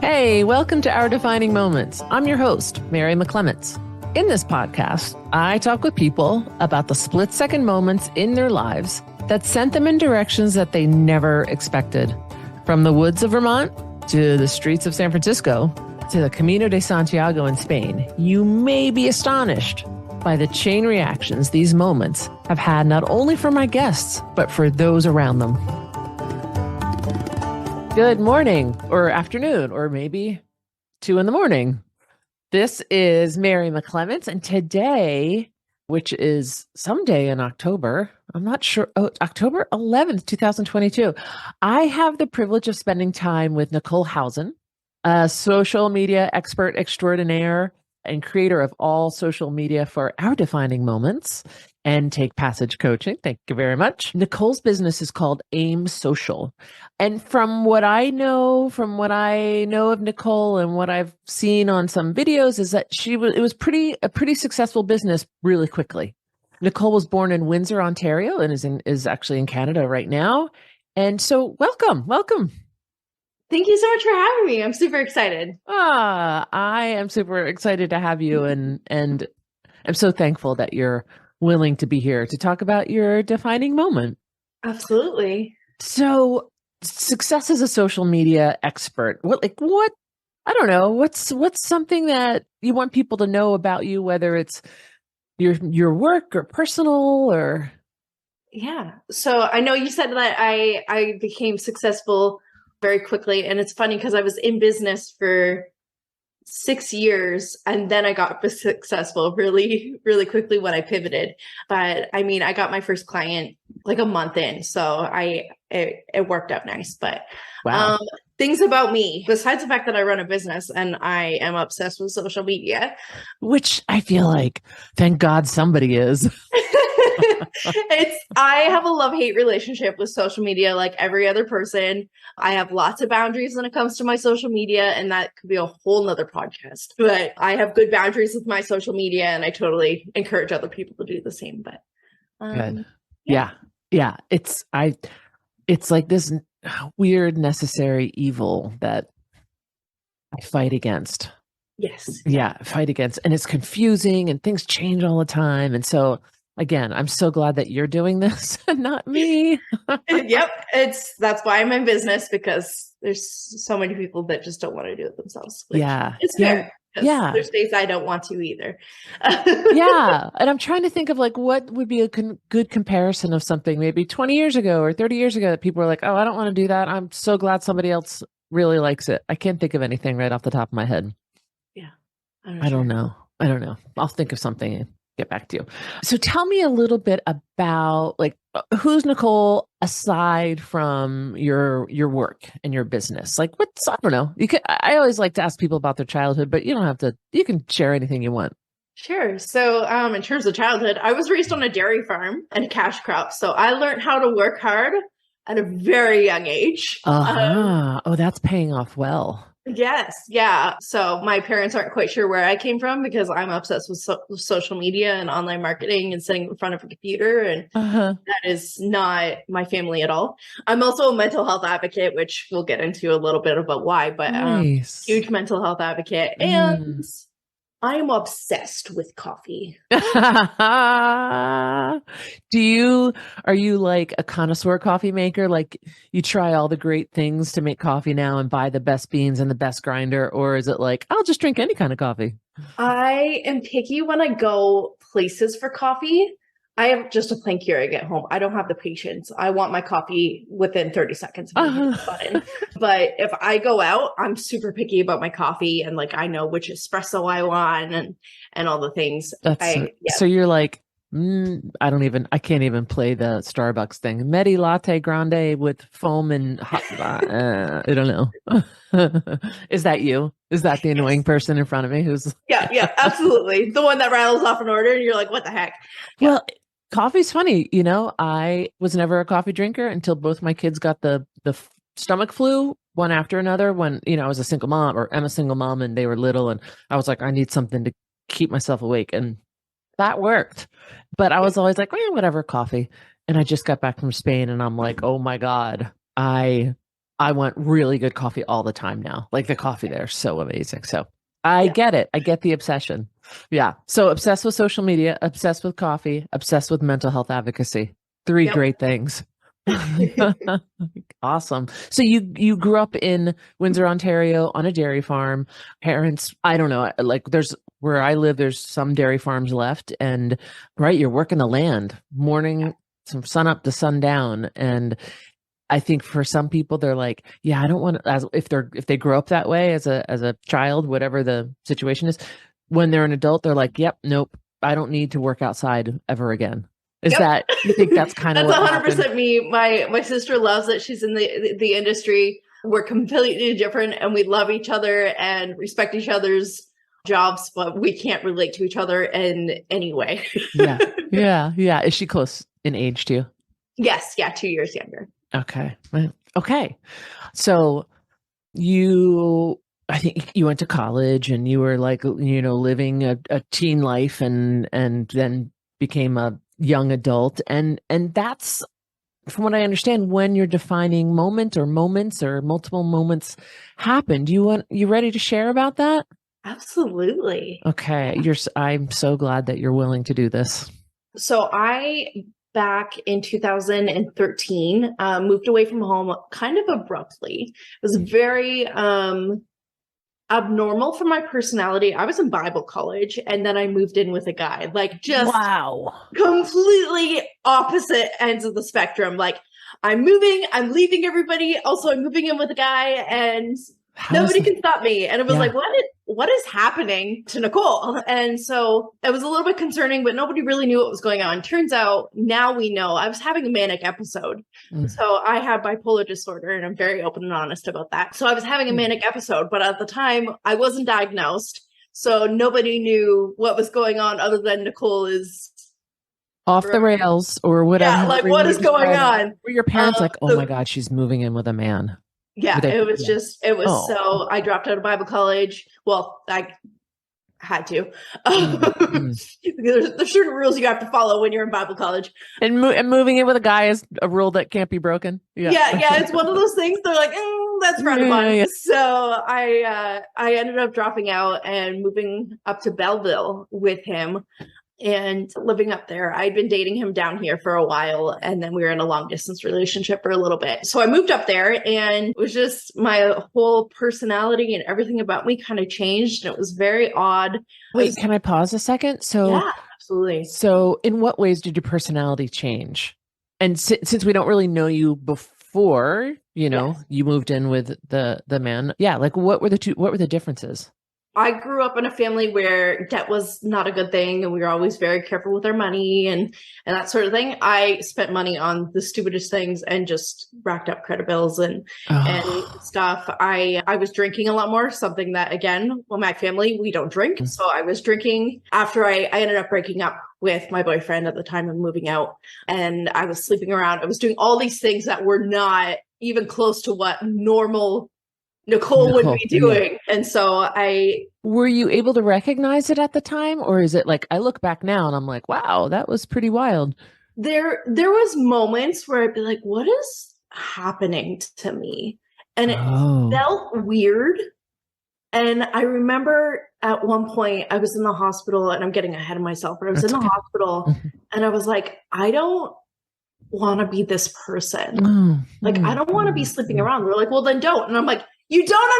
Hey, welcome to Our Defining Moments. I'm your host, Mary McClements. In this podcast, I talk with people about the split-second moments in their lives that sent them in directions that they never expected. From the woods of Vermont to the streets of San Francisco to the Camino de Santiago in Spain, you may be astonished by the chain reactions these moments have had not only for my guests, but for those around them. Good morning or afternoon, or maybe 2 a.m. This is Mary McClements, and today, which is someday in October, I'm not sure, October 11th, 2022, I have the privilege of spending time with Nicole Hausen, a social media expert extraordinaire and creator of all social media for Our Defining Moments and Take Passage Coaching. Thank you very much. Nicole's business is called AIM Social. And from what I know of Nicole and what I've seen on some videos is that it was a pretty successful business really quickly. Nicole was born in Windsor, Ontario, and is actually in Canada right now. And so welcome. Thank you so much for having me. I'm super excited. I am super excited to have you, and I'm so thankful that you're willing to be here to talk about your defining moment. Absolutely. So, success as a social media expert. What I don't know, what's something that you want people to know about you, whether it's your work or personal or Yeah. So I know you said that I became successful very quickly, and it's funny because I was in business for 6 years and then I got successful really, really quickly when I pivoted. But I mean, I got my first client like a month in, so it worked out nice. But wow. Things about me, besides the fact that I run a business and I am obsessed with social media, Which I feel like, thank God somebody is. I have a love-hate relationship with social media like every other person. I have lots of boundaries when it comes to my social media, and that could be a whole nother podcast. But I have good boundaries with my social media, and I totally encourage other people to do the same. But Good. Yeah. It's like this weird necessary evil that I fight against. Yes. Yeah, fight against. And it's confusing and things change all the time. And so again, I'm so glad that you're doing this and not me. Yep. That's why I'm in business, because there's so many people that just don't want to do it themselves. Yeah. It's fair. Yeah. There's days I don't want to either. Yeah. And I'm trying to think of like what would be a good comparison of something maybe 20 years ago or 30 years ago that people were like, oh, I don't want to do that. I'm so glad somebody else really likes it. I can't think of anything right off the top of my head. Yeah. I don't know. I'll think of something and get back to you. So tell me a little bit about like who's Nicole aside from your work and your business? Like I don't know. I always like to ask people about their childhood, but you don't have to, you can share anything you want. Sure. So in terms of childhood, I was raised on a dairy farm and a cash crop. So I learned how to work hard at a very young age. Oh, that's paying off well. Yes. Yeah. So my parents aren't quite sure where I came from because I'm obsessed with social media and online marketing and sitting in front of a computer. And that is not my family at all. I'm also a mental health advocate, which we'll get into a little bit about why, but nice. Huge mental health advocate. And I am obsessed with coffee. Are you like a connoisseur coffee maker? Like you try all the great things to make coffee now and buy the best beans and the best grinder? Or is it like, I'll just drink any kind of coffee? I am picky when I go places for coffee. I have just a plain Keurig at home. I don't have the patience. I want my coffee within 30 seconds of hitting the button. But if I go out, I'm super picky about my coffee, and like I know which espresso I want and all the things. So you're like, I can't even play the Starbucks thing. Medi latte grande with foam and hot. I don't know. Is that you? Is that the annoying person in front of me who's? Yeah, absolutely. The one that rattles off an order and you're like, what the heck? Yeah. Well, coffee's funny. You know, I was never a coffee drinker until both my kids got the stomach flu one after another when, I was a single mom, or am a single mom, and they were little, and I was like, I need something to keep myself awake. And that worked. But I was always like, whatever, coffee. And I just got back from Spain and I'm like, oh my God, I I want really good coffee all the time now. Like the coffee there is so amazing. So I Yeah. get it. I get the obsession. Yeah. So obsessed with social media, obsessed with coffee, obsessed with mental health advocacy. Three Yep. great things. Awesome. So you grew up in Windsor, Ontario on a dairy farm. Parents, I don't know, like there's where I live, there's some dairy farms left and right, you're working the land morning from sun up to sundown. And I think for some people they're like, yeah, I don't want to, as if they grow up that way as a child, whatever the situation is, when they're an adult, they're like, yep, nope, I don't need to work outside ever again. Is Yep. that you think that's kind of That's what 100% happened? me. My sister loves it. She's in the industry. We're completely different and we love each other and respect each other's jobs, but we can't relate to each other in any way. Yeah. Yeah. Yeah. Is she close in age to you? Yes, yeah, 2 years younger. Okay. Right. Okay. So I think you went to college and you were like, living a teen life and then became a young adult. And that's, from what I understand, when your defining moment or moments or multiple moments happened. You ready to share about that? Absolutely. Okay. I'm so glad that you're willing to do this. So I, back in 2013, moved away from home kind of abruptly. It was very abnormal for my personality. I was in Bible college and then I moved in with a guy, like just Wow. completely opposite ends of the spectrum. Like I'm moving, I'm leaving everybody. Also, I'm moving in with a guy and nobody can stop me. And it was Yeah. like, what is happening to Nicole? And so it was a little bit concerning, but nobody really knew what was going on. Turns out now we know I was having a manic episode. So I have bipolar disorder and I'm very open and honest about that. So I was having a manic episode, but at the time I wasn't diagnosed. So nobody knew what was going on other than Nicole is off the rails or whatever. Yeah, like what is going on? Were your parents like, oh my God, she's moving in with a man? Yeah, it was just, it was Oh. so, I dropped out of Bible college. Well, I had to. There's certain rules you have to follow when you're in Bible college. And moving in with a guy is a rule that can't be broken. Yeah, it's one of those things. They're like, that's frowned upon. Yeah. So I ended up dropping out and moving up to Belleville with him and living up there. I'd been dating him down here for a while, and then we were in a long distance relationship for a little bit. So I moved up there, and it was just my whole personality and everything about me kind of changed. And it was very odd. Wait, can I pause a second? So, yeah, absolutely. So, in what ways did your personality change? And since we don't really know you before, Yes. you moved in with the man. Yeah, like what were the differences? I grew up in a family where debt was not a good thing, and we were always very careful with our money and that sort of thing. I spent money on the stupidest things and just racked up credit bills and stuff. I was drinking a lot more, something that, again, well, my family, we don't drink. So I was drinking after I ended up breaking up with my boyfriend at the time of moving out, and I was sleeping around. I was doing all these things that were not even close to what normal Nicole would be doing. Yeah. And so were you able to recognize it at the time? Or is it like, I look back now and I'm like, wow, that was pretty wild. There was moments where I'd be like, what is happening to me? And it felt weird. And I remember at one point I was in the hospital, and I'm getting ahead of myself, but I was in the hospital and I was like, I don't want to be this person. Like, I don't want to be sleeping around. They're like, well, then don't. And I'm like, you don't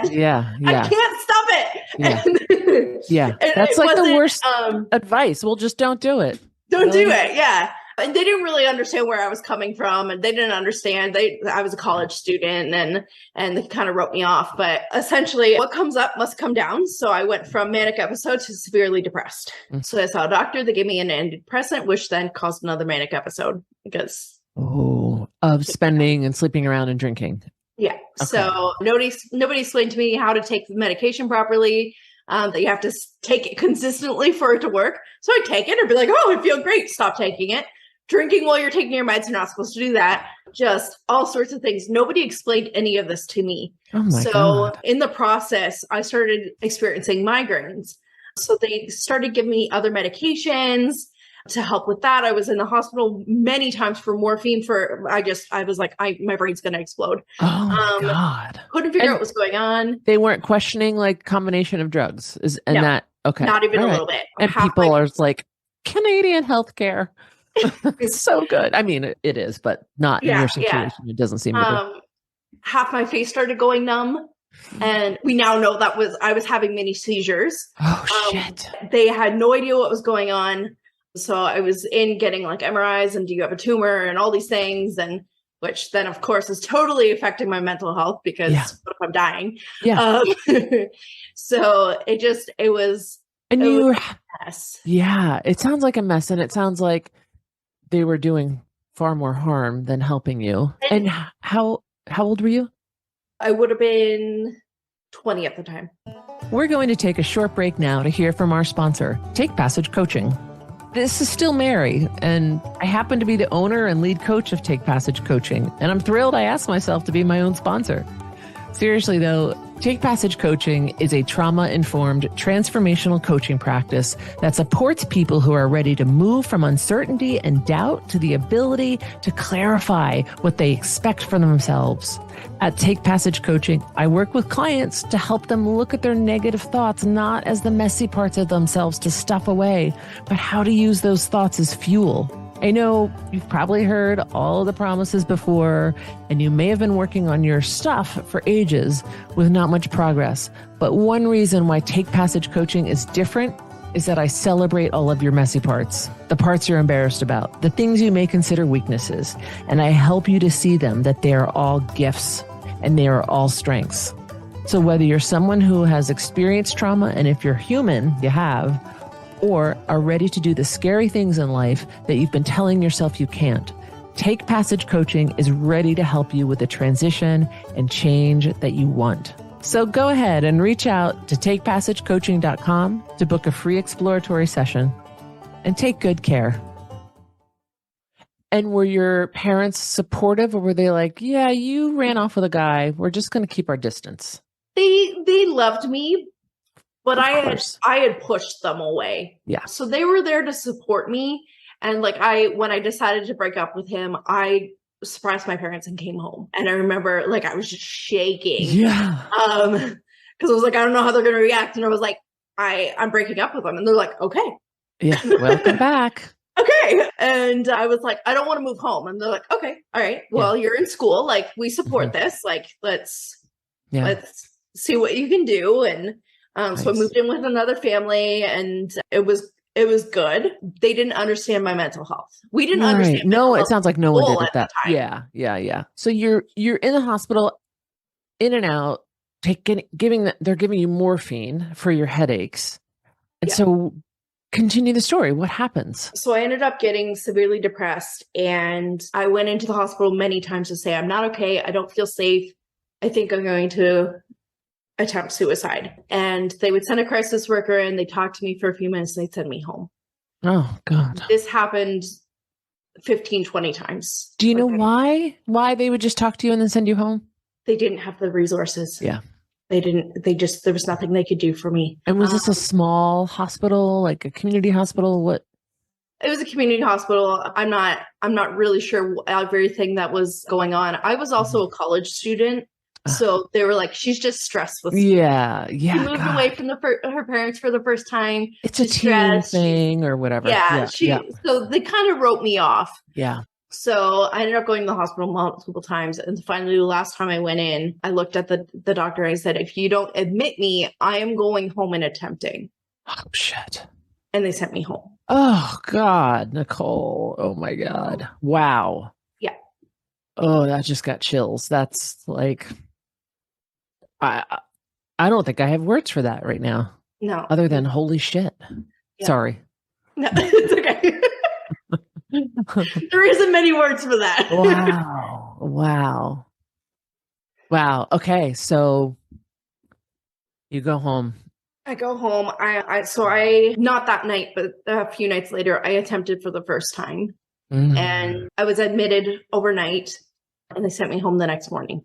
understand. Yeah. I can't stop it. Yeah. That's like the worst advice. Well, just don't do it. Don't do it. Yeah. And they didn't really understand where I was coming from, and they didn't understand. I was a college student, and they kind of wrote me off. But essentially, what comes up must come down. So I went from manic episode to severely depressed. So I saw a doctor. They gave me an antidepressant, which then caused another manic episode because of spending and sleeping around and drinking. Yeah. Okay. So nobody explained to me how to take the medication properly. That you have to take it consistently for it to work. So I take it or be like, oh, I feel great. Stop taking it. Drinking while you're taking your meds, you're not supposed to do that. Just all sorts of things. Nobody explained any of this to me. Oh my God. In the process, I started experiencing migraines. So they started giving me other medications. to help with that. I was in the hospital many times for morphine I was like, my brain's going to explode. Oh my God. Couldn't figure And out what was going on. they weren't questioning like combination of drugs No, okay. Not even All a right. little bit. And people are like, Canadian healthcare. It's so good. I mean, it is, but not in your situation. It doesn't seem to be. Half my face started going numb. And we now know I was having mini seizures. Oh, shit. They had no idea what was going on. So I was in getting like MRIs and do you have a tumor and all these things. And which then of course is totally affecting my mental health because what if I'm dying? Yeah. So it was a mess. Yeah. It sounds like a mess. And it sounds like they were doing far more harm than helping you. And how old were you? I would have been 20 at the time. We're going to take a short break now to hear from our sponsor, Take Passage Coaching. This is still Mary, and I happen to be the owner and lead coach of Take Passage Coaching, and I'm thrilled I asked myself to be my own sponsor. Seriously though, Take Passage Coaching is a trauma-informed transformational coaching practice that supports people who are ready to move from uncertainty and doubt to the ability to clarify what they expect from themselves. At Take Passage Coaching, I work with clients to help them look at their negative thoughts not as the messy parts of themselves to stuff away, but how to use those thoughts as fuel. I know you've probably heard all of the promises before, and you may have been working on your stuff for ages with not much progress. But one reason why Take Passage Coaching is different is that I celebrate all of your messy parts, the parts you're embarrassed about, the things you may consider weaknesses, and I help you to see them that they are all gifts and they are all strengths. So whether you're someone who has experienced trauma, and if you're human, you have, or are ready to do the scary things in life that you've been telling yourself you can't, Take Passage Coaching is ready to help you with the transition and change that you want. So go ahead and reach out to takepassagecoaching.com to book a free exploratory session and take good care. And were your parents supportive, or were they like, yeah, you ran off with a guy, we're just going to keep our distance? They loved me, but I had pushed them away. Yeah. So they were there to support me. And like when I decided to break up with him, I surprised my parents and came home. And I remember like I was just shaking. Yeah. Because I was like, I don't know how they're gonna react. And I was like, I'm breaking up with them. And they're like, okay. Yeah. Welcome back. Okay. And I was like, I don't want to move home. And they're like, okay, all right. Well, you're in school. Like we support this. Like let's see what you can do. And so I moved in with another family, and it was good. They didn't understand my mental health. We didn't understand. No, it sounds like no one did at that. Yeah. So you're in the hospital, in and out, they're giving you morphine for your headaches. And so continue the story. What happens? So I ended up getting severely depressed, and I went into the hospital many times to say, I'm not okay. I don't feel safe. I think I'm going to attempt suicide. And they would send a crisis worker, and they talked to me for a few minutes, and they'd send me home. Oh God. This happened 15, 20 times. Do you know why they would just talk to you and then send you home? They didn't have the resources. Yeah. There was nothing they could do for me. And was this a small hospital, like a community hospital? What? It was a community hospital. I'm not really sure everything that was going on. I was also a college student. So they were like, she's just stressed with school. Yeah. She moved away from her parents for the first time. It's a teen thing or whatever. So they kind of wrote me off. Yeah. So I ended up going to the hospital multiple times. And finally, the last time I went in, I looked at the doctor. I said, if you don't admit me, I am going home and attempting. Oh, shit. And they sent me home. Oh, God, Nicole. Oh, my God. Wow. Yeah. Oh, that just got chills. That's like... I don't think I have words for that right now. No. Other than holy shit. Yeah. Sorry. No, it's okay. There isn't many words for that. Wow. Okay. So you go home. I go home. I not that night, but a few nights later, I attempted for the first time. And I was admitted overnight, and they sent me home the next morning.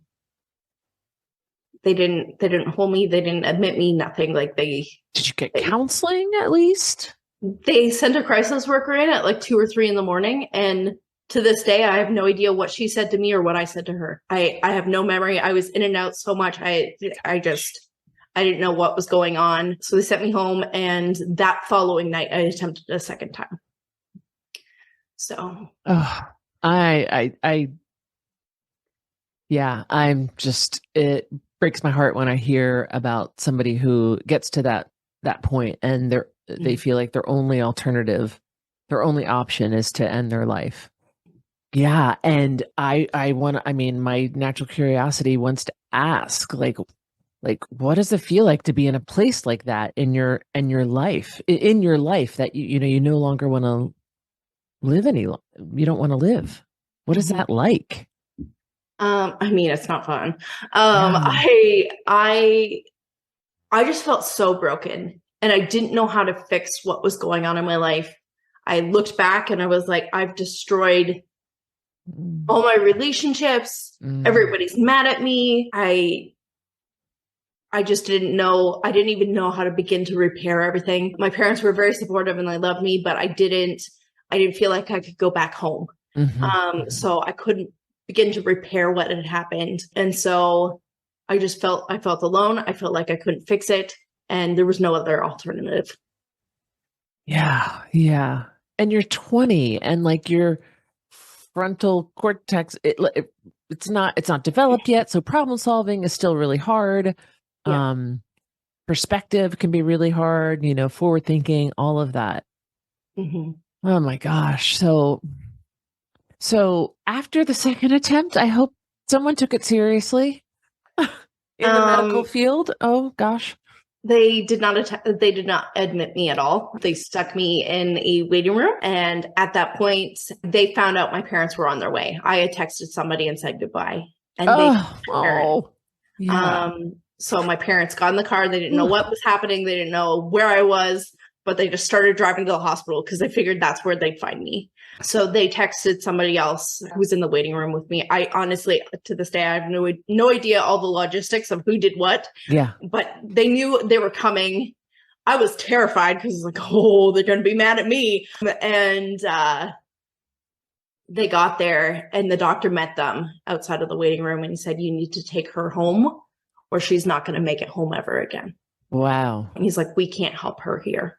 They didn't hold me. They didn't admit me, nothing. Did you get counseling at least? They sent a crisis worker in at like 2 or 3 in the morning, and to this day, I have no idea what she said to me or what I said to her. I have no memory. I was in and out so much. I didn't know what was going on. So they sent me home, and that following night, I attempted a second time. So, yeah, it breaks my heart when I hear about somebody who gets to that point and they feel like their only alternative, their only option is to end their life. Yeah. And my natural curiosity wants to ask, like, what does it feel like to be in a place like that in your life, that you no longer want to live you don't want to live. What is that like? it's not fun. Yeah. I just felt so broken, and I didn't know how to fix what was going on in my life. I looked back and I was like, I've destroyed all my relationships. Everybody's mad at me. I just didn't know. I didn't even know how to begin to repair everything. My parents were very supportive and they loved me, but I didn't feel like I could go back home. So I couldn't begin to repair what had happened. And so I felt alone. I felt like I couldn't fix it, and there was no other alternative. Yeah. Yeah. And you're 20, and like your frontal cortex, it's not developed yet. So problem solving is still really hard. Yeah. Perspective can be really hard, forward thinking, all of that. Oh my gosh. So after the second attempt, I hope someone took it seriously in the medical field. Oh gosh. They did not admit me at all. They stuck me in a waiting room. And at that point, they found out my parents were on their way. I had texted somebody and said goodbye. And so my parents got in the car. They didn't know what was happening. They didn't know where I was, but they just started driving to the hospital because they figured that's where they'd find me. So they texted somebody else who was in the waiting room with me. I honestly, to this day, I have no idea all the logistics of who did what. Yeah. But they knew they were coming. I was terrified because it's like, oh, they're going to be mad at me. And they got there, and the doctor met them outside of the waiting room, and he said, you need to take her home or she's not going to make it home ever again. Wow. And he's like, we can't help her here.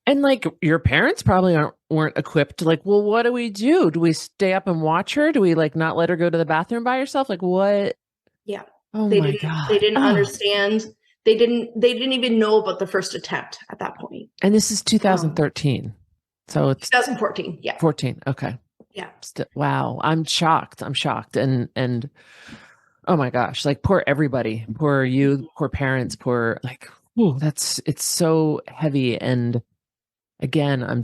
And like your parents probably weren't equipped. Like, well, what do we do? Do we stay up and watch her? Do we like not let her go to the bathroom by herself? Like what? Yeah. Oh my God. They didn't understand. They didn't even know about the first attempt at that point. And this is 2013. So it's 2014. Yeah. 14. Okay. Yeah. Wow. I'm shocked. And oh my gosh, like poor everybody, poor you, poor parents, it's so heavy. And again, I'm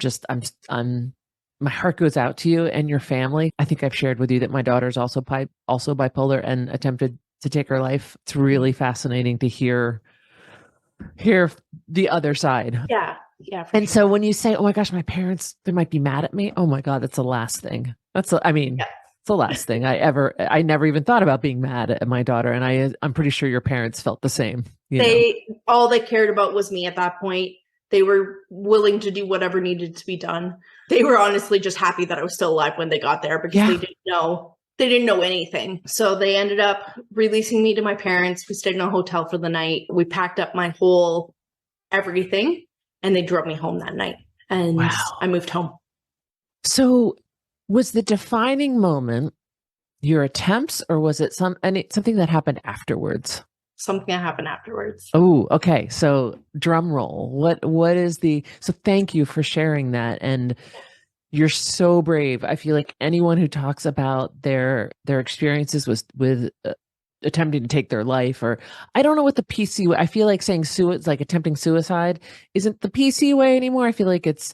my heart goes out to you and your family. I think I've shared with you that my daughter's also bipolar and attempted to take her life. It's really fascinating to hear the other side. Yeah. Yeah. And so when you say, oh my gosh, my parents, they might be mad at me. Oh my God, that's the last thing. It's the last thing I never even thought about being mad at my daughter. And I'm pretty sure your parents felt the same. All they cared about was me at that point. They were willing to do whatever needed to be done. They were honestly just happy that I was still alive when they got there because they didn't know anything. So they ended up releasing me to my parents. We stayed in a hotel for the night. We packed up my whole everything and they drove me home that night. And I moved home. So was the defining moment your attempts, or was it something that happened afterwards? Something that happened afterwards. Oh, okay. So drum roll. What is so thank you for sharing that. And you're so brave. I feel like anyone who talks about their experiences with attempting to take their life, or I don't know what the PC way. I feel like saying like attempting suicide isn't the PC way anymore. I feel like it's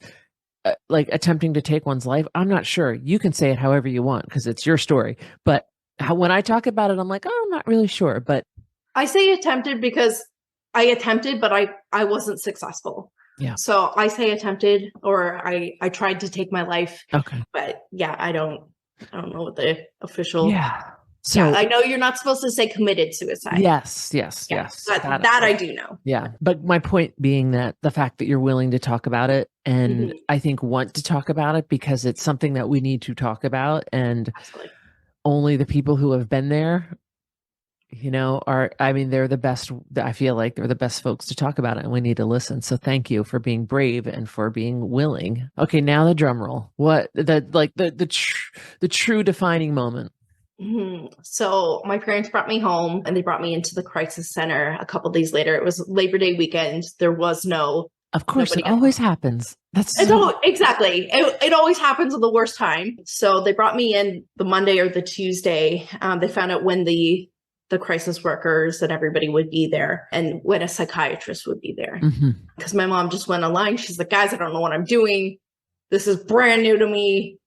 like attempting to take one's life. I'm not sure. You can say it however you want because it's your story. But when I talk about it, I'm like, oh, I'm not really sure. But I say attempted because I attempted, but I wasn't successful. Yeah. So I say attempted, or I tried to take my life. Okay. But yeah, I don't know what the official. Yeah. So yeah, I know you're not supposed to say committed suicide. yes. That I do know. Yeah. But my point being that the fact that you're willing to talk about it, and I think want to talk about it because it's something that we need to talk about, and Absolutely. only the people who have been there, they're the best. I feel like they're the best folks to talk about it, and we need to listen. So thank you for being brave and for being willing. Okay, now the drum roll. What the true defining moment? So my parents brought me home, and they brought me into the crisis center a couple days later. It was Labor Day weekend. There was no. Of course, it always happens. Exactly. It always happens at the worst time. So they brought me in the Monday or the Tuesday. They found out when the crisis workers and everybody would be there, and when a psychiatrist would be there. Because my mom just went online. She's like, guys, I don't know what I'm doing. This is brand new to me.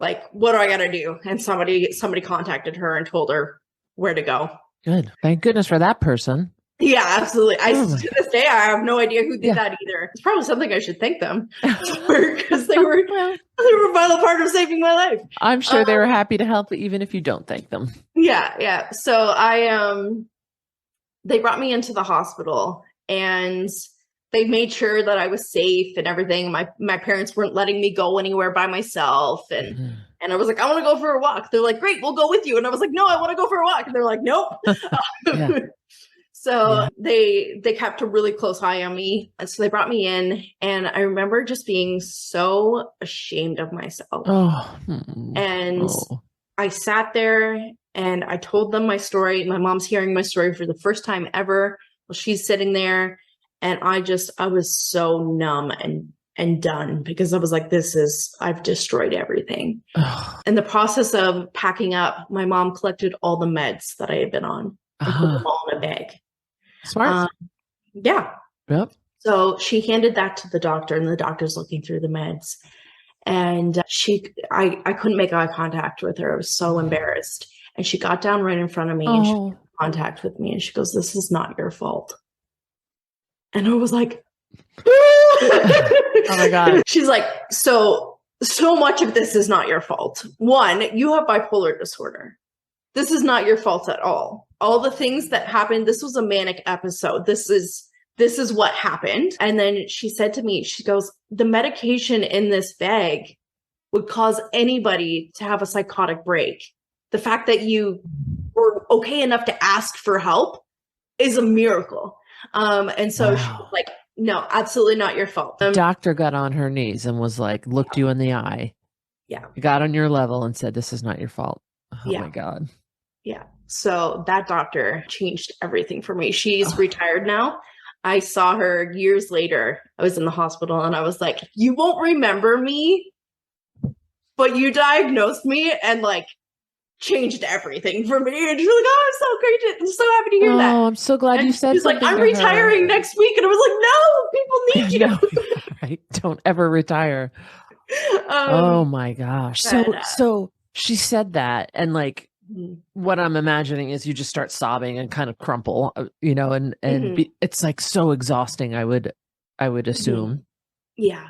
Like, what do I got to do? And somebody contacted her and told her where to go. Good. Thank goodness for that person. Yeah, absolutely. To this day, I have no idea who did that either. It's probably something I should thank them for, because they were a vital part of saving my life. I'm sure they were happy to help, even if you don't thank them. Yeah. So they brought me into the hospital, and they made sure that I was safe and everything. My parents weren't letting me go anywhere by myself, and I was like, I want to go for a walk. They're like, great, we'll go with you. And I was like, no, I want to go for a walk. And they're like, nope. So they kept a really close eye on me. And so they brought me in, and I remember just being so ashamed of myself. I sat there and I told them my story. My mom's hearing my story for the first time ever. Well, she's sitting there, and I was so numb and done, because I was like, I've destroyed everything. In the process of packing up, my mom collected all the meds that I had been on and put them all in a bag. Smart. Yeah. Yep. So she handed that to the doctor, and the doctor's looking through the meds. And I couldn't make eye contact with her. I was so embarrassed. And she got down right in front of me and she made contact with me. And she goes, this is not your fault. And I was like, oh my God. She's like, so much of this is not your fault. One, you have bipolar disorder. This is not your fault at all. All the things that happened, this was a manic episode. This is what happened. And then she said to me, she goes, the medication in this bag would cause anybody to have a psychotic break. The fact that you were okay enough to ask for help is a miracle. And so she was like, no, absolutely not your fault. The doctor got on her knees and was like, looked you in the eye. Yeah. Got on your level and said, this is not your fault. Oh my God. Yeah. So that doctor changed everything for me. She's retired now. I saw her years later. I was in the hospital, and I was like, you won't remember me, but you diagnosed me and like changed everything for me. And she's like, oh, I'm so happy to hear that. Oh, I'm so glad you said something. She's like, I'm retiring next week. And I was like, no, people need you. Right? Don't ever retire. Oh my gosh. So she said that, and like, what I'm imagining is you just start sobbing and kind of crumple, and it's like so exhausting. I would assume. Yeah.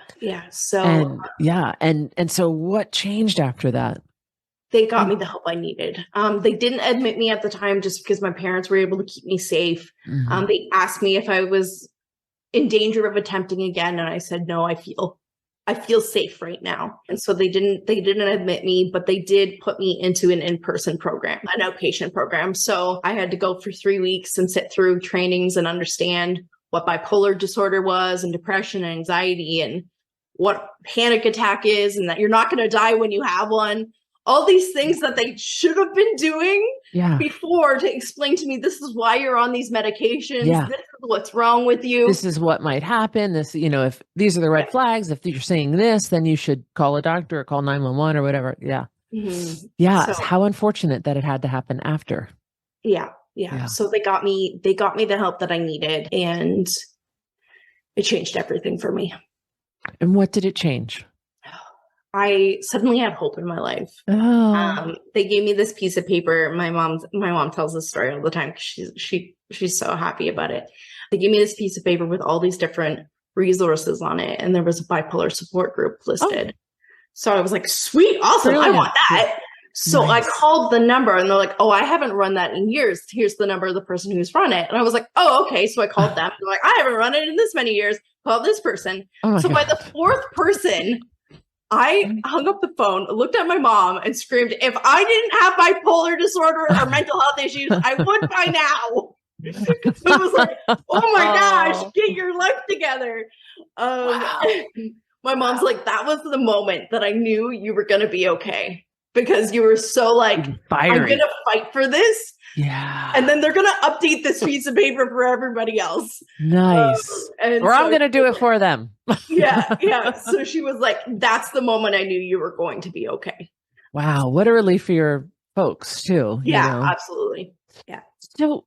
So and so what changed after that? They got me the help I needed. They didn't admit me at the time just because my parents were able to keep me safe. They asked me if I was in danger of attempting again, and I said no. I feel safe right now. And so they didn't admit me, but they did put me into an in-person program, an outpatient program. So I had to go for 3 weeks and sit through trainings and understand what bipolar disorder was, and depression and anxiety, and what panic attack is, and that you're not going to die when you have one. All these things that they should have been doing before, to explain to me, this is why you're on these medications. This is what's wrong with you. This is what might happen. This, if these are the red flags, if you're saying this, then you should call a doctor or call 911 or whatever. Yeah. So, how unfortunate that it had to happen after. Yeah. So they got me the help that I needed, and it changed everything for me. And what did it change? I suddenly had hope in my life. They gave me this piece of paper. My mom tells this story all the time because she's so happy about it. They gave me this piece of paper with all these different resources on it, and there was a bipolar support group listed. So I was like, sweet, awesome, brilliant. I want that. So I Nice. called the number and they're like, oh, I haven't run that in years. Here's the number of the person who's run it. And I was like, oh, okay. So I called them. They're like, I haven't run it in this many years. Call this person. Oh my So by God. the fourth person, I hung up the phone, looked at my mom, and screamed, if I didn't have bipolar disorder or mental health issues, I would by now. It was like, oh my gosh, get your life together. Wow. My mom's like, that was the moment that I knew you were going to be okay, because you were so like, I'm Fiery. going to fight for this. Yeah. And then they're going to update this piece of paper for everybody else. Nice. And Or so I'm going to do it for them. yeah. So she was like, that's the moment I knew you were going to be okay. Wow. What a relief for your folks too. Yeah, you know? absolutely. Yeah. So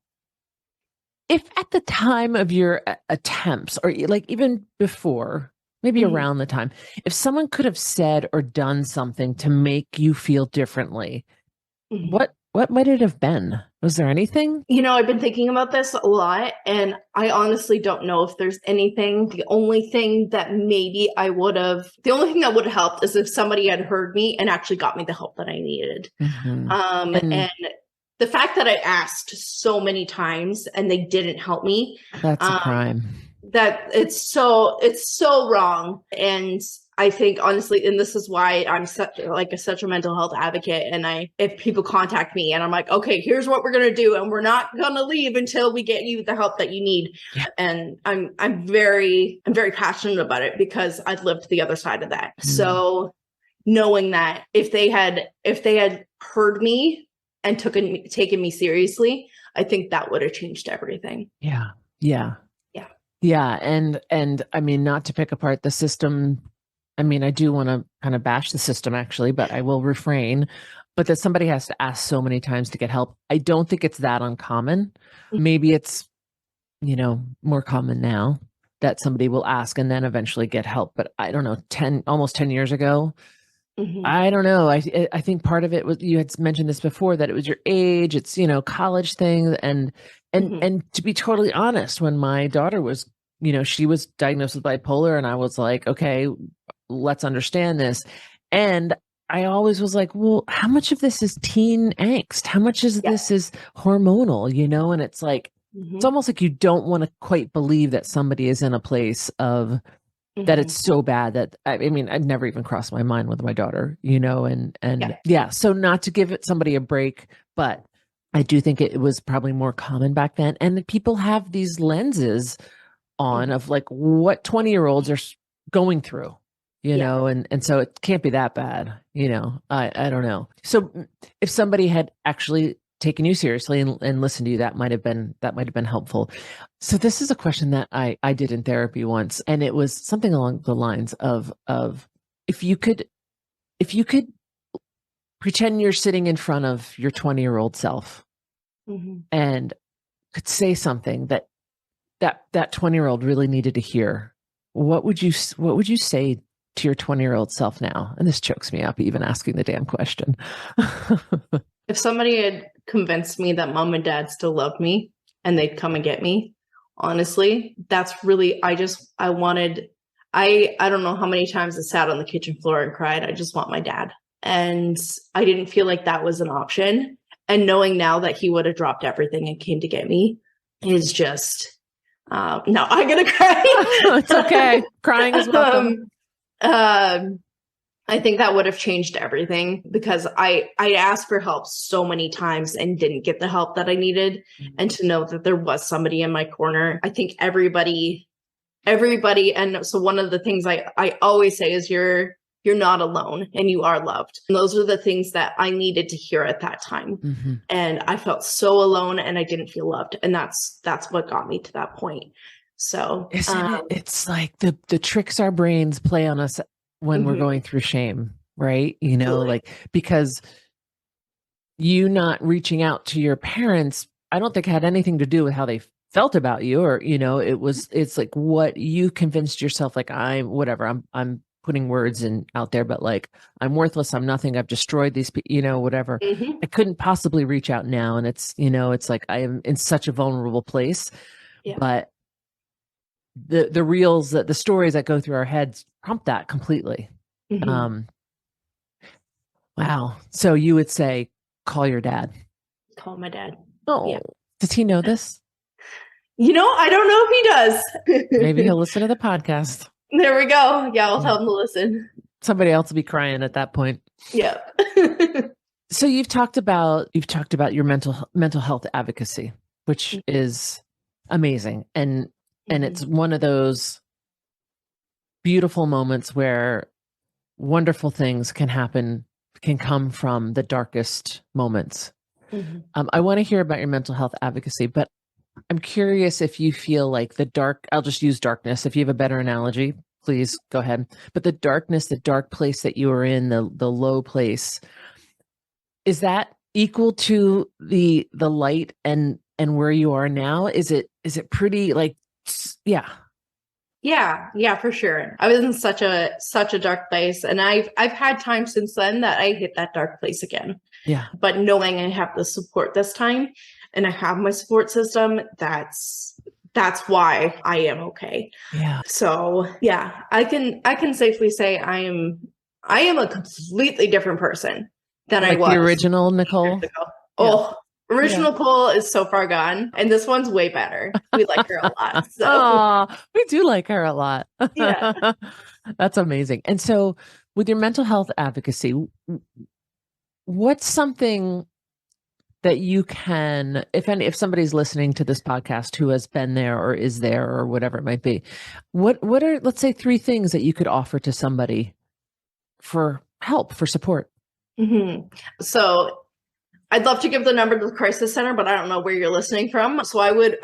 if at the time of your attempts, or like even before, maybe Mhm. around the time, if someone could have said or done something to make you feel differently, Mhm. what might it have been? Was there anything? You know, I've been thinking about this a lot, and I honestly don't know if there's anything. The only thing that the only thing that would have helped is if somebody had heard me and actually got me the help that I needed. Mhm. And the fact that I asked so many times and they didn't help me, That's a crime. that it's so wrong. And I think honestly, and this is why I'm such a mental health advocate. And if people contact me and I'm like, okay, here's what we're going to do, and we're not going to leave until we get you the help that you need. Yeah. And I'm very passionate about it because I've lived the other side of that. Mm. So knowing that if they had heard me and taken me seriously, I think that would have changed everything. Yeah. And I mean, not to pick apart the system. I mean, I do want to kind of bash the system actually, but I will refrain. But that somebody has to ask so many times to get help, I don't think it's that uncommon. Maybe it's, more common now that somebody will ask and then eventually get help. But I don't know, almost 10 years ago, Mhm. I don't know. I think part of it was, you had mentioned this before, that it was your age, it's, college thing. And to be totally honest, when my daughter was, she was diagnosed with bipolar, and I was like, okay, let's understand this. And I always was like, well, how much of this is teen angst? How much is this is hormonal, And it's like, it's almost like you don't want to quite believe that somebody is in a place of that it's so bad that I mean, I'd never even crossed my mind with my daughter, and yeah. So not to give it somebody a break, but I do think it was probably more common back then. And that people have these lenses on of like what 20-year-olds are going through, and so it can't be that bad, I don't know. So if somebody had actually taken you seriously and listened to you, that might have been helpful. So this is a question that I did in therapy once, and it was something along the lines of if you could pretend you're sitting in front of your 20-year-old self and could say something that 20-year-old really needed to hear, what would you say to your 20-year-old self now? And this chokes me up even asking the damn question. If somebody had convinced me that mom and dad still love me and they'd come and get me, honestly, that's really, I don't know how many times I sat on the kitchen floor and cried. I just want my dad. And I didn't feel like that was an option. And knowing now that he would have dropped everything and came to get me is just, no, I'm going to cry. It's okay. Crying is welcome. I think that would have changed everything, because I asked for help so many times and didn't get the help that I needed. And to know that there was somebody in my corner, I think everybody. And so one of the things I always say is you're not alone and you are loved. And those are the things that I needed to hear at that time. And I felt so alone and I didn't feel loved. And that's what got me to that point. So it's like the tricks our brains play on us when we're going through shame, right? Absolutely. Like, because you not reaching out to your parents, I don't think had anything to do with how they felt about you, or, it's like what you convinced yourself, like, I'm putting words in out there, but like, I'm worthless, I'm nothing, I've destroyed these people, whatever. I couldn't possibly reach out now. And it's, it's like, I am in such a vulnerable place, but the reels, the stories that go through our heads prompt that completely. Wow. So you would say, call your dad. Call my dad. Oh, Yeah. does he know this? I don't know if he does. Maybe he'll listen to the podcast. There we go. Yeah, I'll tell him to listen. Somebody else will be crying at that point. Yeah. So you've talked about your mental health advocacy, which is amazing. And it's one of those beautiful moments where wonderful things can come from the darkest moments. I want to hear about your mental health advocacy, but I'm curious if you feel like I'll just use darkness. If you have a better analogy, please go ahead. But the darkness, the dark place that you were in, the low place, is that equal to the light and where you are now? Is it pretty like, yeah. Yeah, for sure. I was in such a dark place, and I've had times since then that I hit that dark place again. Yeah. But knowing I have the support this time and I have my support system, that's why I am okay. Yeah. So yeah, I can safely say I am a completely different person than I was. The original Nicole. Oh, original Cole is so far gone, and this one's way better. We like her a lot. So. Oh, we do like her a lot. Yeah. That's amazing. And so with your mental health advocacy, what's something that you can, if somebody's listening to this podcast who has been there or is there or whatever it might be, what are, let's say, 3 things that you could offer to somebody for help, for support? So I'd love to give the number to the crisis center, but I don't know where you're listening from. So I would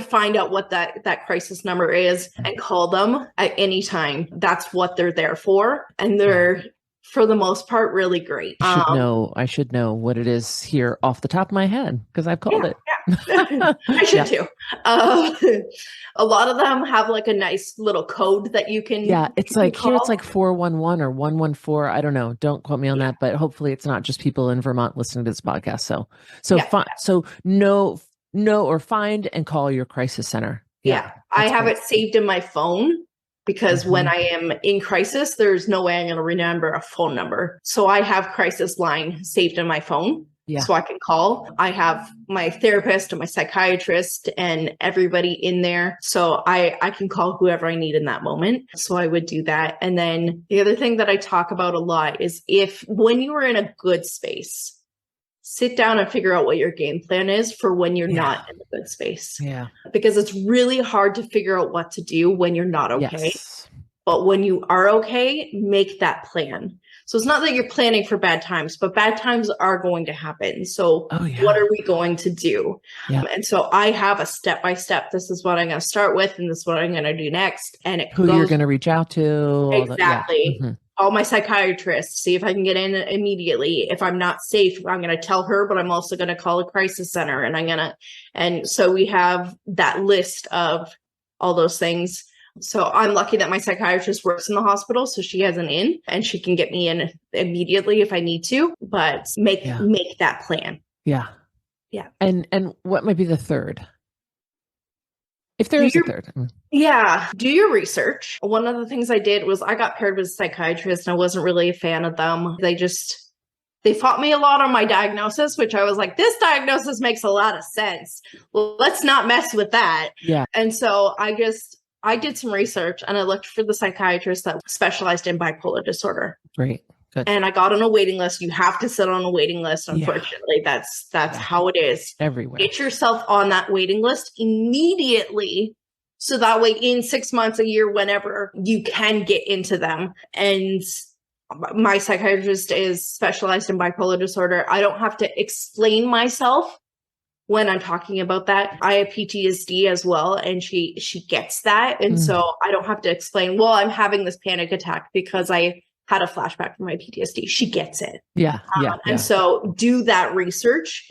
find out what that crisis number is and call them at any time. That's what they're there for. And they're, for the most part, really great. I should know what it is here off the top of my head because I've called it. Yeah. I should too. A lot of them have like a nice little code that you can. Yeah, it's like here it's like 411 or 114. I don't know. Don't quote me on that, but hopefully it's not just people in Vermont listening to this podcast. So know or find and call your crisis center. Yeah, I have it saved in my phone. Because when I am in crisis, there's no way I'm going to remember a phone number. So I have crisis line saved in my phone. Yeah. So I can call. I have my therapist and my psychiatrist and everybody in there. So I can call whoever I need in that moment. So I would do that. And then the other thing that I talk about a lot is when you are in a good space, sit down and figure out what your game plan is for when you're not in a good space. Yeah. Because it's really hard to figure out what to do when you're not okay. Yes. But when you are okay, make that plan. So it's not that you're planning for bad times, but bad times are going to happen. So what are we going to do? Yeah. And so I have a step-by-step. This is what I'm going to start with, and this is what I'm going to do next. And who you're going to reach out to. Exactly. Call my psychiatrist, see if I can get in immediately. If I'm not safe, I'm going to tell her, but I'm also going to call a crisis center, and so we have that list of all those things. So I'm lucky that my psychiatrist works in the hospital, so she has an in and she can get me in immediately if I need to, but make that plan. Yeah. Yeah. And what might be the third? If there is a third. Yeah. Do your research. One of the things I did was I got paired with a psychiatrist and I wasn't really a fan of them. They fought me a lot on my diagnosis, which I was like, this diagnosis makes a lot of sense. Well, let's not mess with that. Yeah. And so I did some research and I looked for the psychiatrist that specialized in bipolar disorder. Great. Good. And I got on a waiting list. You have to sit on a waiting list. Unfortunately, that's how it is everywhere. Get yourself on that waiting list immediately. So that way in 6 months, a year, whenever you can get into them. And my psychiatrist is specialized in bipolar disorder. I don't have to explain myself when I'm talking about that. I have PTSD as well, and she gets that. And so I don't have to explain, well, I'm having this panic attack because I had a flashback from my PTSD. She gets it. Yeah. And so do that research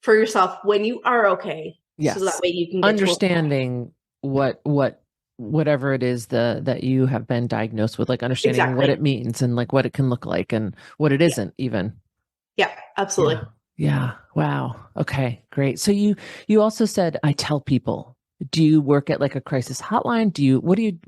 for yourself when you are okay. Yes. So that way you can get understanding whatever it is that you have been diagnosed with, like understanding what it means and like what it can look like and what it isn't even. Yeah, absolutely. Yeah. Wow. Okay, great. So you also said, I tell people, do you work at like a crisis hotline?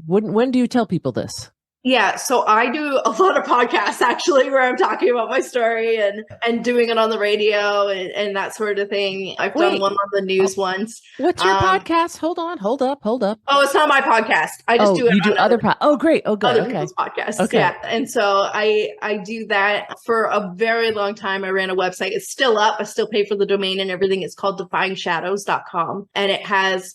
When do you tell people this? Yeah, so I do a lot of podcasts actually where I'm talking about my story and doing it on the radio and that sort of thing. I've done Wait. one on the news once. What's your podcast? Hold on. Hold up. Hold up. Oh, it's not my podcast. I just Oh, do it you do on other Oh, great. Oh, good. other Okay. people's podcasts. Okay. Yeah. And so I do that for a very long time. I ran a website. It's still up. I still pay for the domain and everything. It's called defyingshadows.com. And it has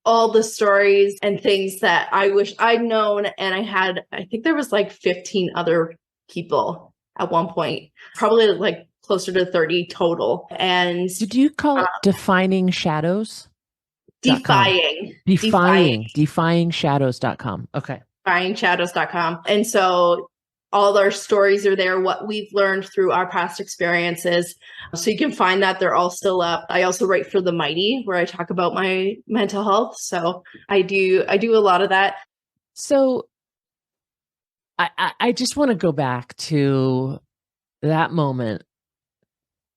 all the stories and things that I wish I'd known. And I think there was like 15 other people at one point, probably like closer to 30 total. And did you call it Defining Shadows? Defyingshadows.com. Okay. Defyingshadows.com. And so all our stories are there, what we've learned through our past experiences. So you can find that they're all still up. I also write for The Mighty, where I talk about my mental health. So I do a lot of that. So I just want to go back to that moment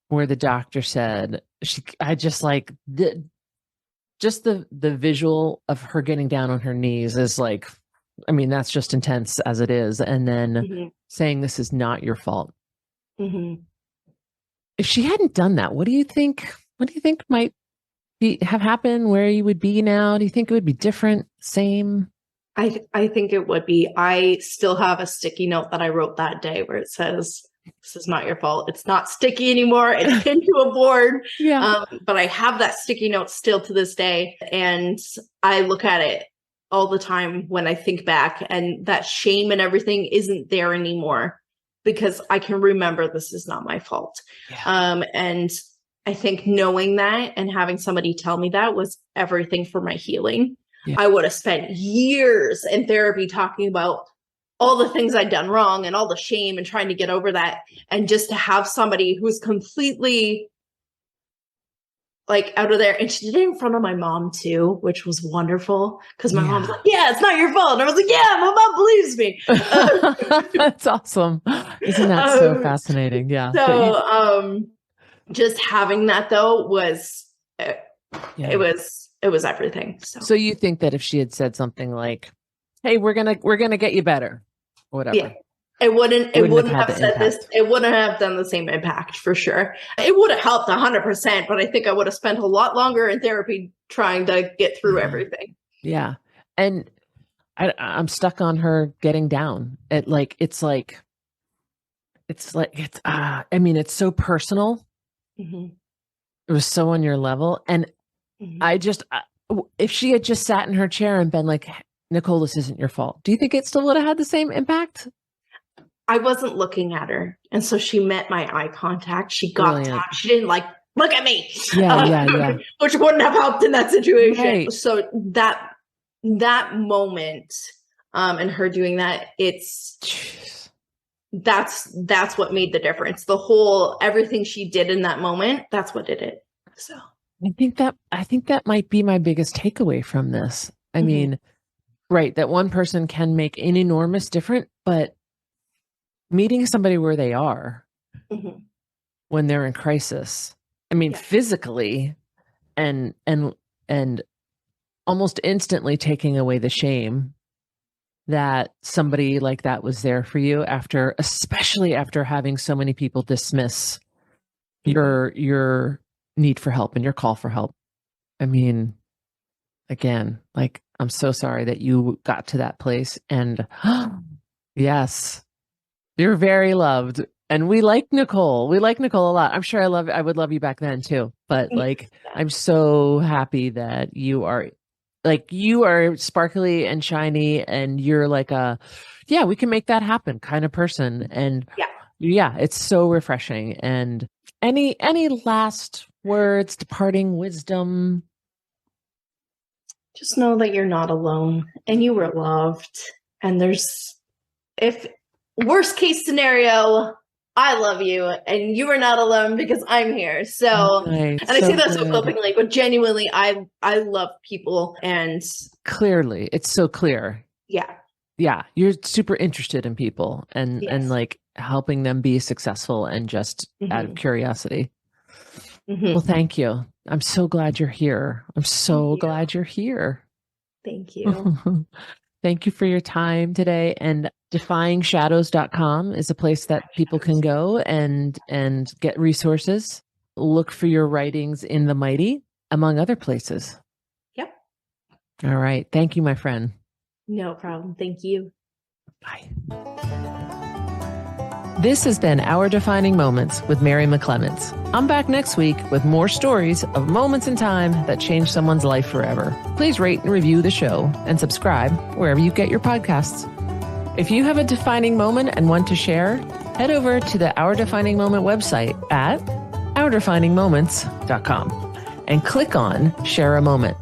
where the doctor said the visual of her getting down on her knees is like, I mean, that's just intense as it is. And then saying this is not your fault. Mm-hmm. If she hadn't done that, what do you think might have happened? Where you would be now? Do you think it would be different? Same? I think it would be. I still have a sticky note that I wrote that day where it says, "This is not your fault. It's not sticky anymore. It's pinned to a board." Yeah. But I have that sticky note still to this day. And I look at it all the time when I think back, and that shame and everything isn't there anymore because I can remember this is not my fault. Yeah. And I think knowing that and having somebody tell me that was everything for my healing. Yeah. I would have spent years in therapy talking about all the things I'd done wrong and all the shame and trying to get over that. And just to have somebody who's completely like out of there. And she did it in front of my mom too, which was wonderful because my mom's like, "Yeah, it's not your fault." And I was like, "Yeah, my mom believes me." That's awesome. Isn't that so fascinating? Yeah. So just having that though was, it was everything. So you think that if she had said something like, "Hey, we're gonna get you better," or whatever. Yeah. It wouldn't have said this. It wouldn't have done the same impact for sure. It would have helped 100%, but I think I would have spent a lot longer in therapy trying to get through everything. Yeah. And I'm stuck on her getting down. I mean, it's so personal. Mm-hmm. It was so on your level. And if she had just sat in her chair and been like, "Nicole, this isn't your fault," do you think it still would have had the same impact? I wasn't looking at her. And so she met my eye contact. She got down. She didn't like, "Look at me." Yeah. Which wouldn't have helped in that situation. Right. So that moment, and her doing that, that's what made the difference. Everything she did in that moment, that's what did it. So I think that might be my biggest takeaway from this. I mean, right, that one person can make an enormous difference, but meeting somebody where they are when they're in crisis, I mean, physically and almost instantly taking away the shame that somebody like that was there for you especially after having so many people dismiss your need for help and your call for help. I mean, again, like, I'm so sorry that you got to that place. And yes, you're very loved. And we like Nicole. We like Nicole a lot. I'm sure I would love you back then too. But like, I'm so happy that you are sparkly and shiny, and you're like we can make that happen kind of person. And it's so refreshing. And any last words, departing wisdom? Just know that you're not alone and you were loved. And if worst case scenario, I love you and you are not alone because I'm here. So, and I say that so flippantly, but genuinely, I love people, and clearly it's so clear. Yeah. Yeah. You're super interested in people and like helping them be successful and just out of curiosity. Well, thank you. I'm so glad you're here. I'm so glad you're here. Thank you. Thank you for your time today. And DefyingShadows.com is a place that people can go and get resources. Look for your writings in the Mighty, among other places. Yep. All right. Thank you, my friend. No problem. Thank you. Bye. This has been Our Defining Moments with Mary McClements. I'm back next week with more stories of moments in time that changed someone's life forever. Please rate and review the show and subscribe wherever you get your podcasts. If you have a defining moment and want to share, head over to the Our Defining Moment website at ourdefiningmoments.com and click on Share a Moment.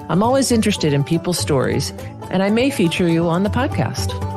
I'm always interested in people's stories, and I may feature you on the podcast.